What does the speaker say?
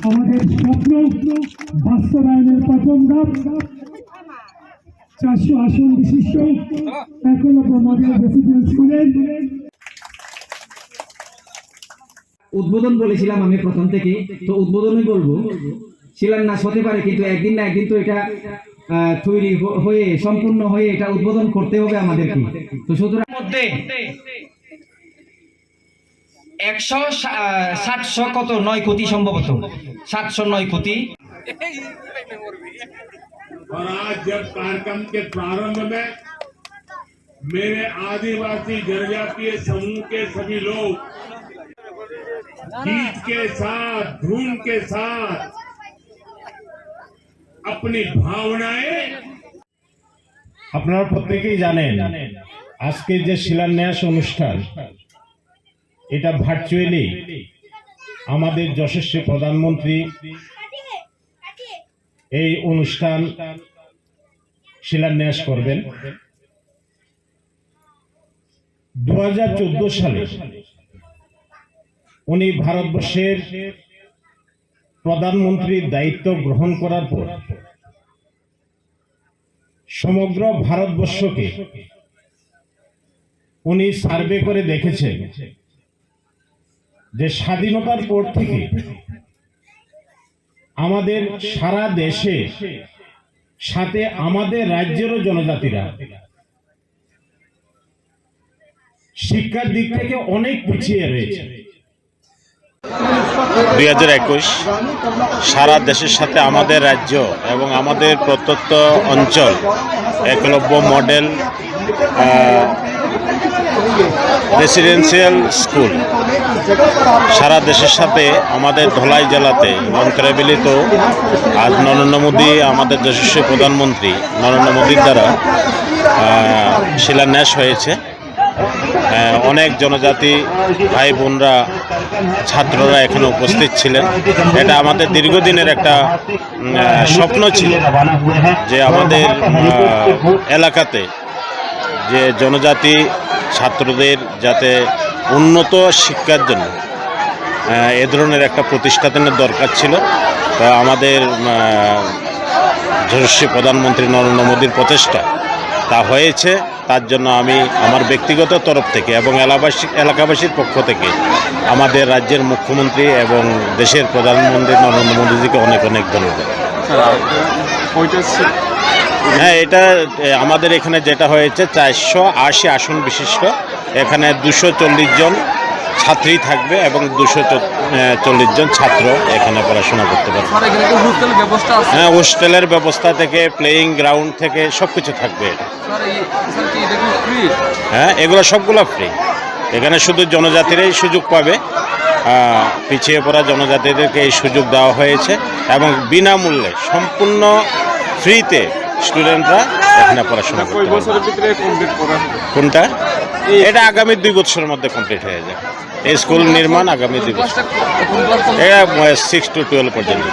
আমাদের স্বপ্ন বাস্তবায়নের প্রথম ধাপ 400 আসন বিশিষ্ট একলব্য মডেল রেসিডেন্সিয়াল স্কুলের উদ্বোধন বলেছিলাম আমি প্রথম থেকে, তো উদ্বোধনই বলবো। শিলান্যাস হতে পারে, কিন্তু একদিন না একদিন তো এটা তৈরি হয়ে সম্পূর্ণ হয়ে এটা উদ্বোধন করতে হবে আমাদেরকে। তো সুতরাং মধ্যে 100 কত 9 কোটি সম্ভবত 709 कोटी। और आज जब कार्यक्रम के प्रारंभ में मेरे आदिवासी जनजातीय समूह के सभी लोग गीत के साथ धूम के साथ अपनी भावनाएं আপনারা প্রত্যেকেই জানেন আজকে যে শিলান্যাস অনুষ্ঠান এটা ভার্চুয়ালি আমাদের যশস্বী প্রধানমন্ত্রী এই অনুষ্ঠান শিলান্যাস করবেন। 2014 সালে উনি ভারতবর্ষের প্রধানমন্ত্রীর দায়িত্ব গ্রহণ করার পর সমগ্র ভারতবর্ষকে উনি সার্ভে করে দেখেছেন যে স্বাধীনতার পর থেকে আমাদের সারা দেশে সাথে আমাদের রাজ্যেরও জনজাতিরা শিক্ষার দিক থেকে অনেক পিছিয়ে রয়েছে। 2021 সারা দেশের সাথে আমাদের রাজ্য এবং আমাদের প্রত্যন্ত অঞ্চল একলব্য মডেল রেসিডেন্সিয়াল স্কুল সারা দেশের সাথে আমাদের ধলাই জেলাতে মন্ত্রাবিলিত আজ নরেন্দ্র মোদী আমাদের যশস্বী প্রধানমন্ত্রী নরেন্দ্র মোদীর দ্বারা শিলান্যাস হয়েছে। অনেক জনজাতি ভাই বোনরা ছাত্ররা এখানে উপস্থিত ছিলেন। এটা আমাদের দীর্ঘদিনের একটা স্বপ্ন ছিল যে আমাদের এলাকাতে যে জনজাতি ছাত্রদের যাতে উন্নত শিক্ষার জন্য এ ধরনের একটা প্রতিষ্ঠানের দরকার ছিল। তো আমাদের যশস্বী প্রধানমন্ত্রী নরেন্দ্র মোদীর প্রচেষ্টা তা হয়েছে। তার জন্য আমি আমার ব্যক্তিগত তরফ থেকে এবং এলাকাবাসীর পক্ষ থেকে আমাদের রাজ্যের মুখ্যমন্ত্রী এবং দেশের প্রধানমন্ত্রী নরেন্দ্র মোদীজিকে অনেক অনেক ধন্যবাদ। হ্যাঁ, এটা আমাদের এখানে যেটা হয়েছে 480 আসন বিশিষ্ট, এখানে 240 জন ছাত্রী থাকবে এবং 240 জন ছাত্র এখানে পড়াশোনা করতে পারবে। হ্যাঁ, হোস্টেলের ব্যবস্থা থেকে প্লেয়িং গ্রাউন্ড থেকে সব কিছু থাকবে। হ্যাঁ, এগুলো সবগুলো ফ্রি। এখানে শুধু জনজাতিরাই সুযোগ পাবে, পিছিয়ে পড়া জনজাতিদেরকে এই সুযোগ দেওয়া হয়েছে এবং বিনামূল্যে সম্পূর্ণ ফ্রিতে স্টুডেন্টরা এখানে পড়াশোনা করতে পারবে। কোনটা? এটা আগামী 2 বছরের মধ্যে কমপ্লিট হয়ে যায়। এই স্কুল নির্মাণ আগামী 2 বছর, এটা 6 to 12 পর্যন্ত।